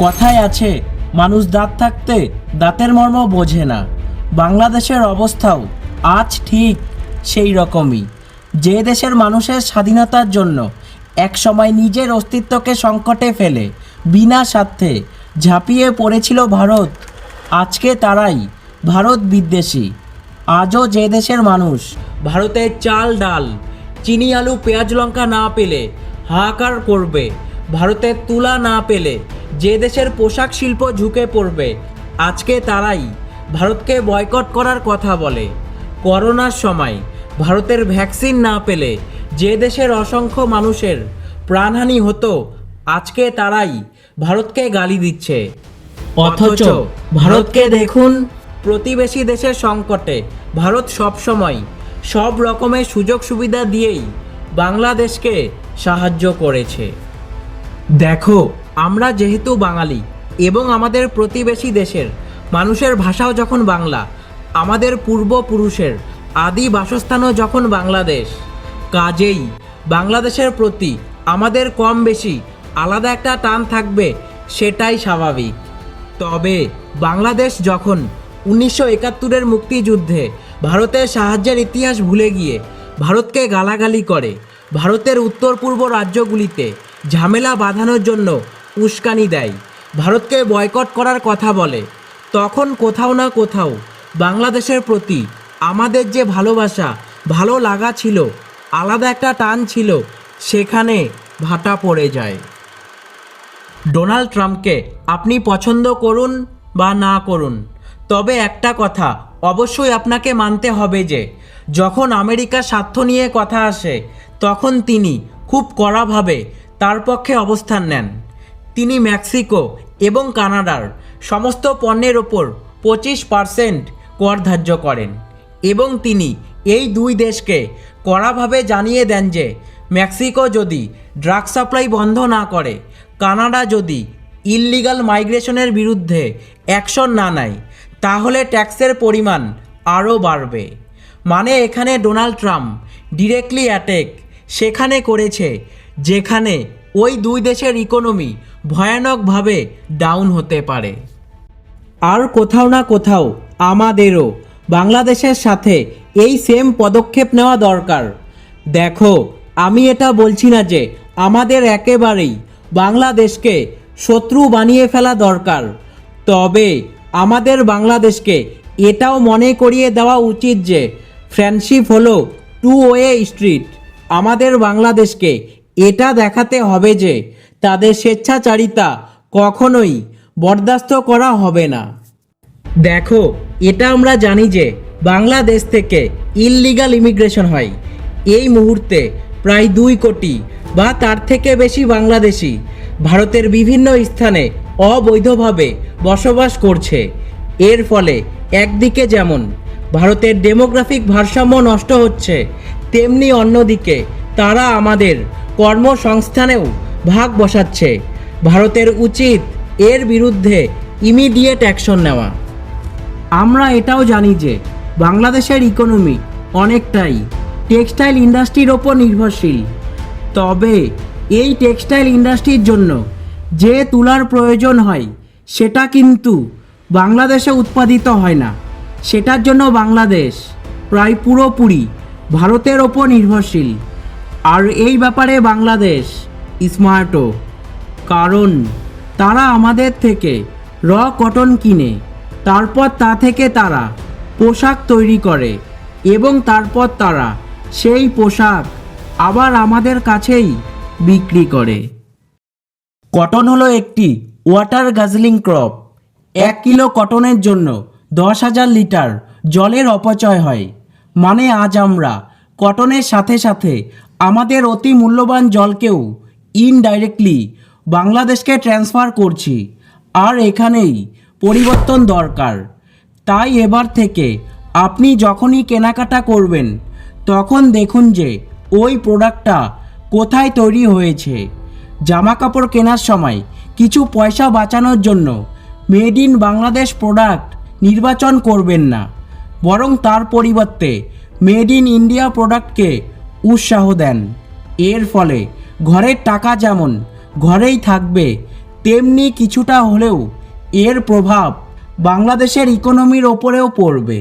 কথায় আছে, মানুষ দাঁত থাকতে দাঁতের মর্ম বোঝে না। বাংলাদেশের অবস্থাও আজ ঠিক সেই রকমই। যে দেশের মানুষের স্বাধীনতার জন্য একসময় নিজের অস্তিত্বকে সংকটে ফেলে বিনা স্বার্থে ঝাঁপিয়ে পড়েছিল ভারত, আজকে তারাই ভারত বিদ্বেষী। আজও যে দেশের মানুষ ভারতের চাল ডাল চিনি আলু পেঁয়াজ লঙ্কা না পেলে হাহাকার করবে, ভারতের তুলা না পেলে যে দেশের পোশাক শিল্প ঝুঁকে পড়বে, আজকে তারাই ভারতকে বয়কট করার কথা বলে। করোনার সময় ভারতের ভ্যাকসিন না পেলে যে দেশের অসংখ্য মানুষের প্রাণহানি হতো, আজকে তারাই ভারতকে গালি দিচ্ছে। অথচ ভারতকে দেখুন, প্রতিবেশী দেশের সংকটে ভারত সবসময় সব রকমের সুযোগ সুবিধা দিয়েই বাংলাদেশকে সাহায্য করেছে। দেখো, আমরা যেহেতু বাঙালি এবং আমাদের প্রতিবেশী দেশের মানুষের ভাষাও যখন বাংলা, আমাদের পূর্বপুরুষের আদি বাসস্থানও যখন বাংলাদেশ, কাজেই বাংলাদেশের প্রতি আমাদের কম বেশি আলাদা একটা টান থাকবে, সেটাই স্বাভাবিক। তবে বাংলাদেশ যখন 1971-এর মুক্তিযুদ্ধে ভারতের সাহায্যের ইতিহাস ভুলে গিয়ে ভারতকে গালাগালি করে, ভারতের উত্তর পূর্ব রাজ্যগুলিতে ঝামেলা বাঁধানোর জন্য উস্কানি দেয়, ভারতকে বয়কট করার কথা বলে, তখন কোথাও না কোথাও বাংলাদেশের প্রতি আমাদের যে ভালোবাসা ভালো লাগা ছিল, আলাদা একটা টান ছিল, সেখানে ভাটা পড়ে যায়। ডোনাল্ড ট্রাম্পকে আপনি পছন্দ করুন বা না করুন, তবে একটা কথা অবশ্যই আপনাকে মানতে হবে যে যখন আমেরিকার স্বার্থ নিয়ে কথা আসে, তখন তিনি খুব কড়াভাবে তার পক্ষে অবস্থান নেন। তিনি মেক্সিকো এবং কানাডার সমস্ত পণ্যের ওপর 25% কর ধার্য করেন এবং তিনি এই দুই দেশকে কড়াভাবে জানিয়ে দেন যে মেক্সিকো যদি ড্রাগ সাপ্লাই বন্ধ না করে, কানাডা যদি ইললিগাল মাইগ্রেশনের বিরুদ্ধে অ্যাকশন না নেয়, তাহলে ট্যাক্সের পরিমাণ আরও বাড়বে। মানে এখানে ডোনাল্ড ট্রাম্প ডিরেক্টলি অ্যাটেক সেখানে করেছে যেখানে ওই দুই দেশের ইকোনমি ভয়ানকভাবে ডাউন হতে পারে। আর কোথাও না কোথাও আমাদেরও বাংলাদেশের সাথে এই সেম পদক্ষেপ নেওয়া দরকার। দেখো, আমি এটা বলছি না যে আমাদের একেবারেই বাংলাদেশকে শত্রু বানিয়ে ফেলা দরকার, তবে আমাদের বাংলাদেশকে এটাও মনে করিয়ে দেওয়া উচিত যে ফ্রেন্ডশিপ হলো টু ওয়ে স্ট্রিট। আমাদের বাংলাদেশকে এটা দেখাতে হবে যে তাদের স্বেচ্ছাচারিতা কখনোই বরদাস্ত করা হবে না। দেখো, এটা আমরা জানি যে বাংলাদেশ থেকে ইললিগাল ইমিগ্রেশন হয়। এই মুহূর্তে প্রায় 2 কোটি বা তার থেকে বেশি বাংলাদেশি ভারতের বিভিন্ন স্থানে অবৈধভাবে বসবাস করছে। এর ফলে একদিকে যেমন ভারতের ডেমোগ্রাফিক ভারসাম্য নষ্ট হচ্ছে, তেমনি অন্যদিকে তারা আমাদের কর্মসংস্থানেও ভাগ বসাচ্ছে। ভারতের উচিত এর বিরুদ্ধে ইমিডিয়েট অ্যাকশন নেওয়া। আমরা এটাও জানি যে বাংলাদেশের ইকোনমি অনেকটাই টেক্সটাইল ইন্ডাস্ট্রির ওপর নির্ভরশীল, তবে এই টেক্সটাইল ইন্ডাস্ট্রির জন্য যে তুলার প্রয়োজন হয় সেটা কিন্তু বাংলাদেশে উৎপাদিত হয় না। সেটার জন্য বাংলাদেশ প্রায় পুরোপুরি ভারতের ওপর নির্ভরশীল। আর এই ব্যাপারে বাংলাদেশ স্মার্টও, কারণ তারা আমাদের থেকে র কটন কিনে, তারপর তা থেকে তারা পোশাক তৈরি করে এবং তারপর তারা সেই পোশাক আবার আমাদের কাছেই বিক্রি করে। কটন হলো একটি ওয়াটার গাজলিং ক্রপ। 1 কিলো কটনের জন্য 10,000 লিটার জলের অপচয় হয়। মানে আজ আমরা কটনের সাথে সাথে আমাদের অতি মূল্যবান জলকেও ইনডাইরেক্টলি বাংলাদেশকে ট্রান্সফার করছি। আর এখানেই পরিবর্তন দরকার। তাই এবার থেকে আপনি যখনই কেনাকাটা করবেন, তখন দেখুন যে ওই প্রোডাক্টটা কোথায় তৈরি হয়েছে। জামা কাপড় কেনার সময় কিছু পয়সা বাঁচানোর জন্য মেড ইন বাংলাদেশ প্রোডাক্ট নির্বাচন করবেন না, বরং তার পরিবর্তে মেড ইন ইন্ডিয়া প্রোডাক্টকে উৎসাহ দেন। এর ফলে ঘরের টাকা যেমন ঘরেই থাকবে, তেমনি কিছুটা হলেও এর প্রভাব বাংলাদেশের ইকোনমির ওপরেও পড়বে।